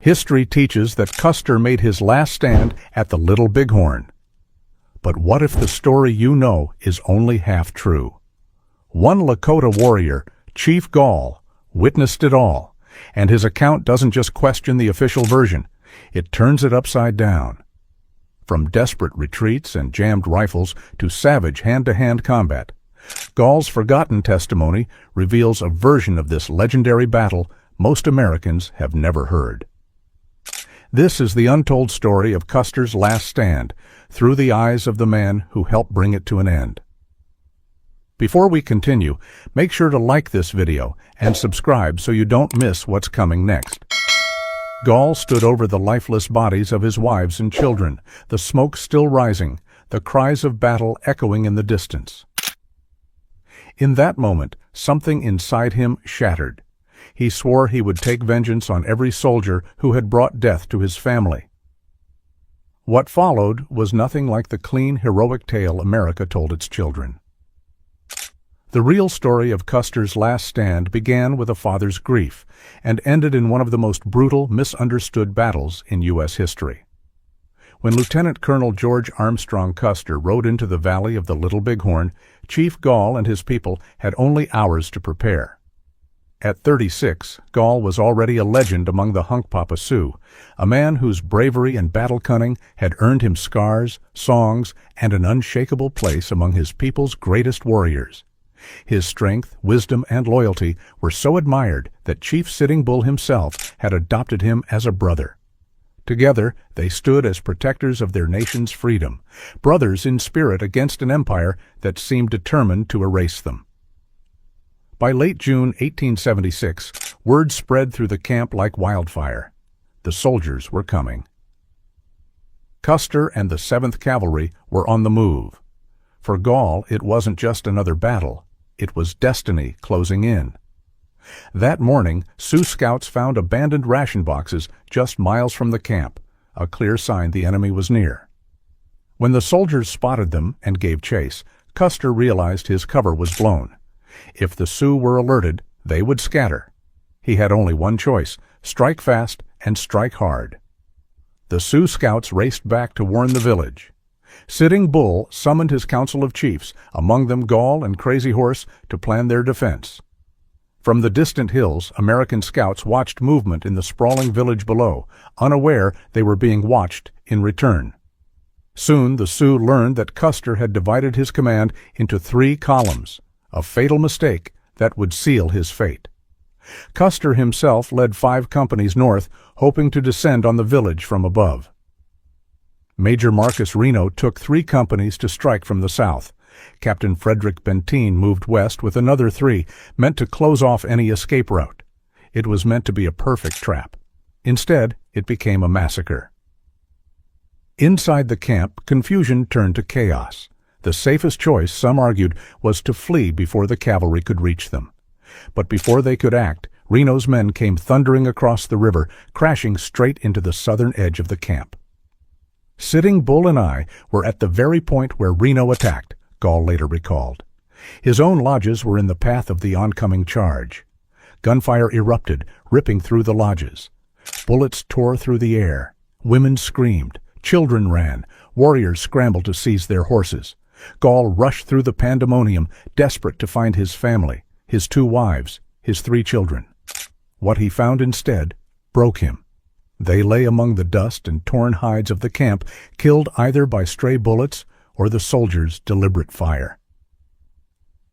History teaches that Custer made his last stand at the Little Bighorn. But what if the story you know is only half true? One Lakota warrior, Chief Gall, witnessed it all, and his account doesn't just question the official version, it turns it upside down. From desperate retreats and jammed rifles to savage hand-to-hand combat, Gall's forgotten testimony reveals a version of this legendary battle most Americans have never heard. This is the untold story of Custer's last stand, through the eyes of the man who helped bring it to an end. Before we continue, make sure to like this video and subscribe so you don't miss what's coming next. Gall stood over the lifeless bodies of his wives and children, the smoke still rising, the cries of battle echoing in the distance. In that moment, something inside him shattered. He swore he would take vengeance on every soldier who had brought death to his family. What followed was nothing like the clean, heroic tale America told its children. The real story of Custer's last stand began with a father's grief and ended in one of the most brutal, misunderstood battles in U.S. history. When Lieutenant Colonel George Armstrong Custer rode into the valley of the Little Bighorn, Chief Gall and his people had only hours to prepare. At 36, Gall was already a legend among the Hunkpapa Sioux, a man whose bravery and battle cunning had earned him scars, songs, and an unshakable place among his people's greatest warriors. His strength, wisdom, and loyalty were so admired that Chief Sitting Bull himself had adopted him as a brother. Together, they stood as protectors of their nation's freedom, brothers in spirit against an empire that seemed determined to erase them. By late June 1876, word spread through the camp like wildfire. The soldiers were coming. Custer and the 7th Cavalry were on the move. For Gall, it wasn't just another battle. It was destiny closing in. That morning, Sioux scouts found abandoned ration boxes just miles from the camp, a clear sign the enemy was near. When the soldiers spotted them and gave chase, Custer realized his cover was blown. If the Sioux were alerted, they would scatter. He had only one choice: strike fast and strike hard. The Sioux scouts raced back to warn the village. Sitting Bull summoned his council of chiefs, among them Gall and Crazy Horse, to plan their defense. From the distant hills, American scouts watched movement in the sprawling village below, unaware they were being watched in return. Soon the Sioux learned that Custer had divided his command into 3 columns, a fatal mistake that would seal his fate. Custer himself led 5 companies north, hoping to descend on the village from above. Major Marcus Reno took 3 companies to strike from the south. Captain Frederick Benteen moved west with another 3, meant to close off any escape route. It was meant to be a perfect trap. Instead, it became a massacre. Inside the camp, confusion turned to chaos. The safest choice, some argued, was to flee before the cavalry could reach them. But before they could act, Reno's men came thundering across the river, crashing straight into the southern edge of the camp. Sitting Bull and I were at the very point where Reno attacked, Gall later recalled. His own lodges were in the path of the oncoming charge. Gunfire erupted, ripping through the lodges. Bullets tore through the air. Women screamed. Children ran. Warriors scrambled to seize their horses. Gall rushed through the pandemonium, desperate to find his family, his 2 wives, his 3 children. What he found instead broke him. They lay among the dust and torn hides of the camp, killed either by stray bullets or the soldiers' deliberate fire.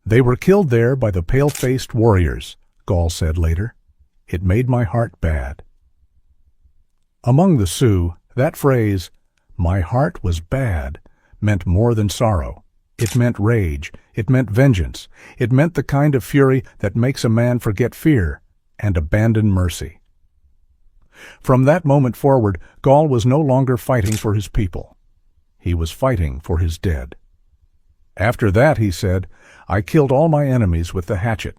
They were killed there by the pale-faced warriors, Gall said later. It made my heart bad. Among the Sioux, that phrase, "my heart was bad," meant more than sorrow. It meant rage. It meant vengeance. It meant the kind of fury that makes a man forget fear and abandon mercy. From that moment forward, Gall was no longer fighting for his people. He was fighting for his dead. After that, he said, I killed all my enemies with the hatchet.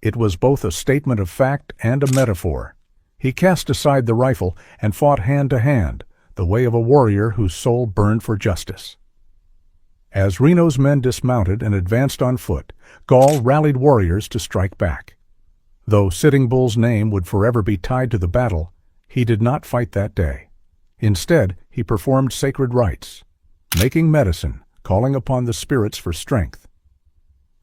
It was both a statement of fact and a metaphor. He cast aside the rifle and fought hand to hand, the way of a warrior whose soul burned for justice. As Reno's men dismounted and advanced on foot, Gall rallied warriors to strike back. Though Sitting Bull's name would forever be tied to the battle, He did not fight that day. Instead, he performed sacred rites, making medicine, calling upon the spirits for strength.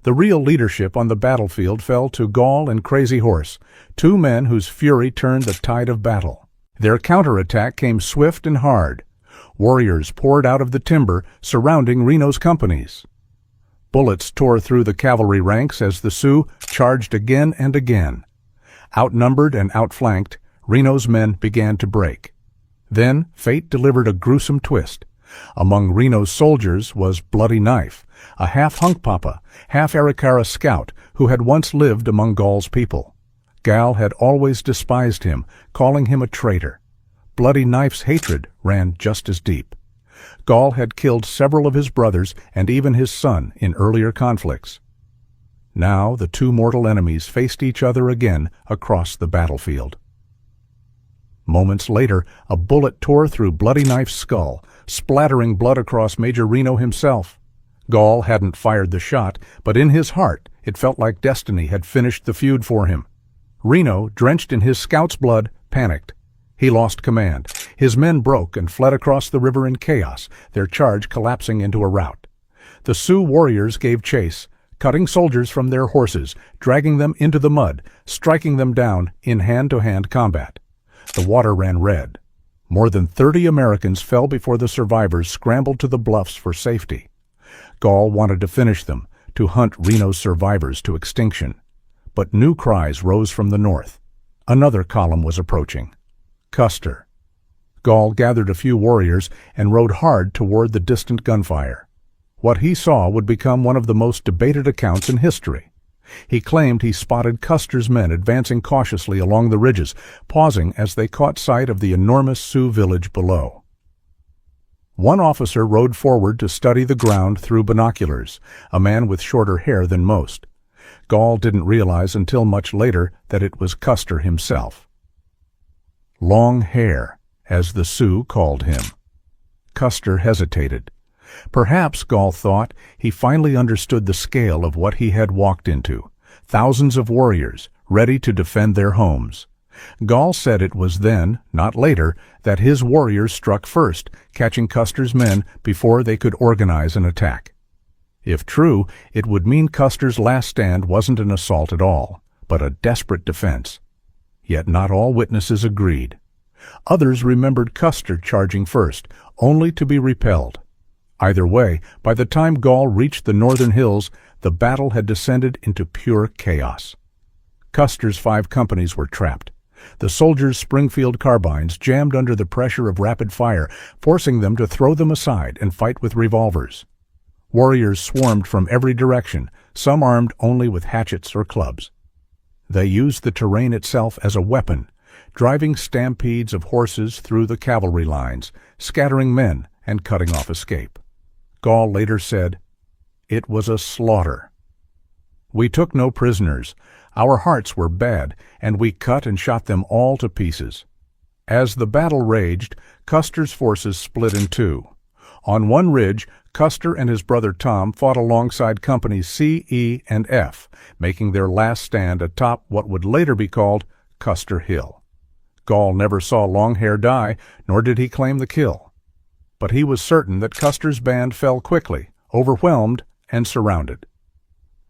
The real leadership on the battlefield fell to Gall and Crazy Horse, two men whose fury turned the tide of battle. Their counterattack came swift and hard. Warriors poured out of the timber surrounding Reno's companies. Bullets tore through the cavalry ranks as the Sioux charged again and again. Outnumbered and outflanked, Reno's men began to break. Then fate delivered a gruesome twist. Among Reno's soldiers was Bloody Knife, a half-Hunkpapa, half-Arikara scout who had once lived among Gall's people. Gall had always despised him, calling him a traitor. Bloody Knife's hatred ran just as deep. Gall had killed several of his brothers and even his son in earlier conflicts. Now the two mortal enemies faced each other again across the battlefield. Moments later, a bullet tore through Bloody Knife's skull, splattering blood across Major Reno himself. Gall hadn't fired the shot, but in his heart it felt like destiny had finished the feud for him. Reno, drenched in his scout's blood, panicked. He lost command. His men broke and fled across the river in chaos, their charge collapsing into a rout. The Sioux warriors gave chase, cutting soldiers from their horses, dragging them into the mud, striking them down in hand-to-hand combat. The water ran red. More than 30 Americans fell before the survivors scrambled to the bluffs for safety. Gall wanted to finish them, to hunt Reno's survivors to extinction. But new cries rose from the north. Another column was approaching. Custer. Gall gathered a few warriors and rode hard toward the distant gunfire. What he saw would become one of the most debated accounts in history. He claimed he spotted Custer's men advancing cautiously along the ridges, pausing as they caught sight of the enormous Sioux village below. One officer rode forward to study the ground through binoculars, a man with shorter hair than most. Gall didn't realize until much later that it was Custer himself. Long Hair, as the Sioux called him. Custer hesitated. Perhaps, Gall thought, he finally understood the scale of what he had walked into. Thousands of warriors, ready to defend their homes. Gall said it was then, not later, that his warriors struck first, catching Custer's men before they could organize an attack. If true, it would mean Custer's last stand wasn't an assault at all, but a desperate defense. Yet not all witnesses agreed. Others remembered Custer charging first, only to be repelled. Either way, by the time Gall reached the northern hills, the battle had descended into pure chaos. Custer's 5 companies were trapped. The soldiers' Springfield carbines jammed under the pressure of rapid fire, forcing them to throw them aside and fight with revolvers. Warriors swarmed from every direction, some armed only with hatchets or clubs. They used the terrain itself as a weapon, driving stampedes of horses through the cavalry lines, scattering men and cutting off escape. Gall later said, "It was a slaughter. We took no prisoners. Our hearts were bad, and we cut and shot them all to pieces." As the battle raged, Custer's forces split in two. On one ridge, Custer and his brother Tom fought alongside companies C, E, and F, making their last stand atop what would later be called Custer Hill. Gall never saw Long Hair die, nor did he claim the kill. But he was certain that Custer's band fell quickly, overwhelmed and surrounded.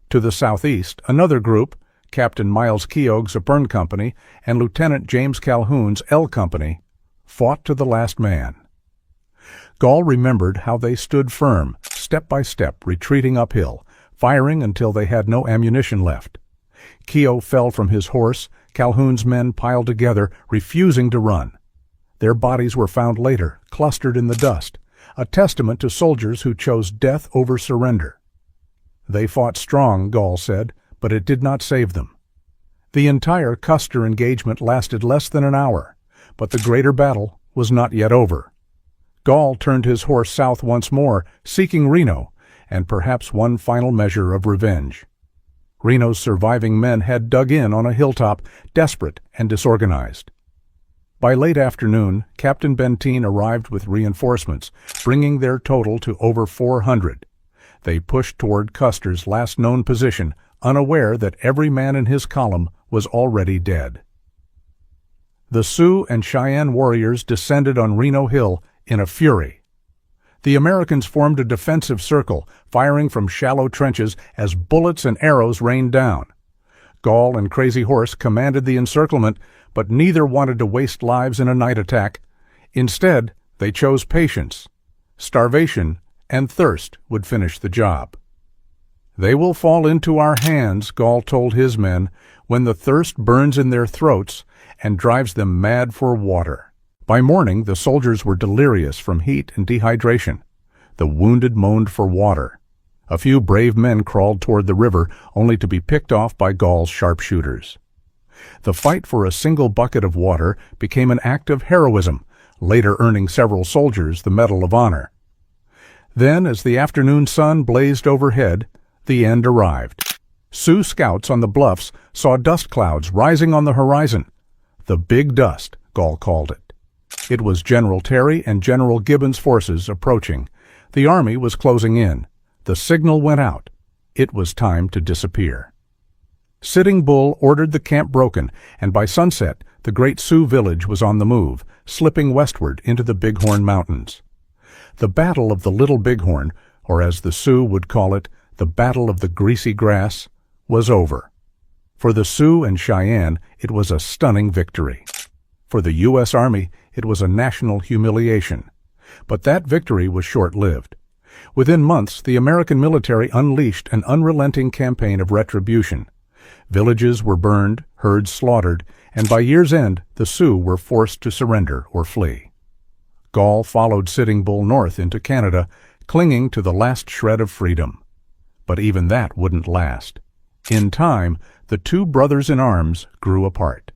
To the southeast, another group, Captain Miles Keogh's Apern Company and Lieutenant James Calhoun's L Company, fought to the last man. Gall remembered how they stood firm, step by step, retreating uphill, firing until they had no ammunition left. Keogh fell from his horse, Calhoun's men piled together, refusing to run. Their bodies were found later, clustered in the dust, a testament to soldiers who chose death over surrender. They fought strong, Gall said, but it did not save them. The entire Custer engagement lasted less than an hour, but the greater battle was not yet over. Gall turned his horse south once more, seeking Reno, and perhaps one final measure of revenge. Reno's surviving men had dug in on a hilltop, desperate and disorganized. By late afternoon, Captain Benteen arrived with reinforcements, bringing their total to over 400. They pushed toward Custer's last known position, unaware that every man in his column was already dead. The Sioux and Cheyenne warriors descended on Reno Hill in a fury. The Americans formed a defensive circle, firing from shallow trenches as bullets and arrows rained down. Gall and Crazy Horse commanded the encirclement, but neither wanted to waste lives in a night attack. Instead, they chose patience. Starvation and thirst would finish the job. "They will fall into our hands," Gall told his men, "when the thirst burns in their throats and drives them mad for water." By morning, the soldiers were delirious from heat and dehydration. The wounded moaned for water. A few brave men crawled toward the river, only to be picked off by Gall's sharpshooters. The fight for a single bucket of water became an act of heroism, later earning several soldiers the Medal of Honor. Then, as the afternoon sun blazed overhead, the end arrived. Sioux scouts on the bluffs saw dust clouds rising on the horizon. The Big Dust, Gall called it. It was General Terry and General Gibbon's forces approaching. The army was closing in. The signal went out. It was time to disappear. Sitting Bull ordered the camp broken, and by sunset, the great Sioux village was on the move, slipping westward into the Bighorn Mountains. The Battle of the Little Bighorn, or as the Sioux would call it, the Battle of the Greasy Grass, was over. For the Sioux and Cheyenne, it was a stunning victory. For the U.S. Army, it was a national humiliation. But that victory was short-lived. Within months, the American military unleashed an unrelenting campaign of retribution. Villages were burned, herds slaughtered, and by year's end, the Sioux were forced to surrender or flee. Gall followed Sitting Bull north into Canada, clinging to the last shred of freedom. But even that wouldn't last. In time, the two brothers-in-arms grew apart.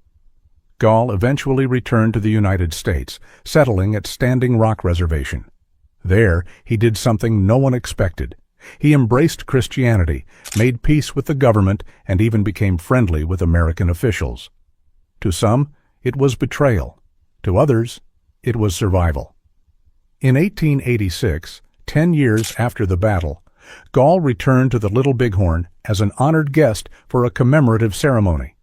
Gall eventually returned to the United States, settling at Standing Rock Reservation. There, he did something no one expected. He embraced Christianity, made peace with the government, and even became friendly with American officials. To some, it was betrayal. To others, it was survival. In 1886, 10 years after the battle, Gall returned to the Little Bighorn as an honored guest for a commemorative ceremony.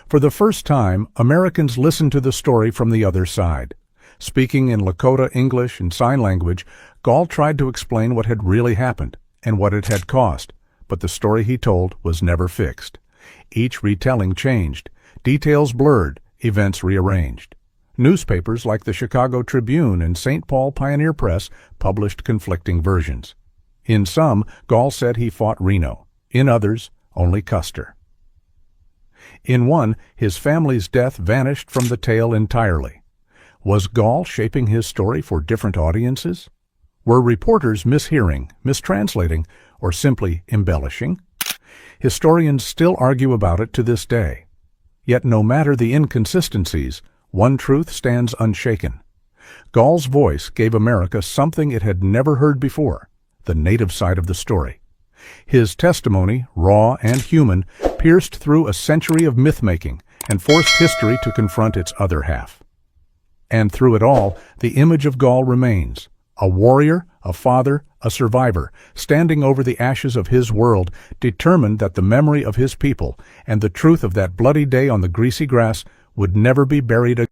For the first time, Americans listened to the story from the other side. Speaking in Lakota English and sign language, Gall tried to explain what had really happened and what it had cost, but the story he told was never fixed. Each retelling changed, details blurred, events rearranged. Newspapers like the Chicago Tribune and St. Paul Pioneer Press published conflicting versions. In some, Gall said he fought Reno. In others, only Custer. In one, his family's death vanished from the tale entirely. Was Gall shaping his story for different audiences? Were reporters mishearing, mistranslating, or simply embellishing? Historians still argue about it to this day. Yet no matter the inconsistencies, one truth stands unshaken. Gall's voice gave America something it had never heard before, the native side of the story. His testimony, raw and human, pierced through a century of myth-making and forced history to confront its other half. And through it all, the image of Gall remains, a warrior, a father, a survivor, standing over the ashes of his world, determined that the memory of his people and the truth of that bloody day on the greasy grass would never be buried again.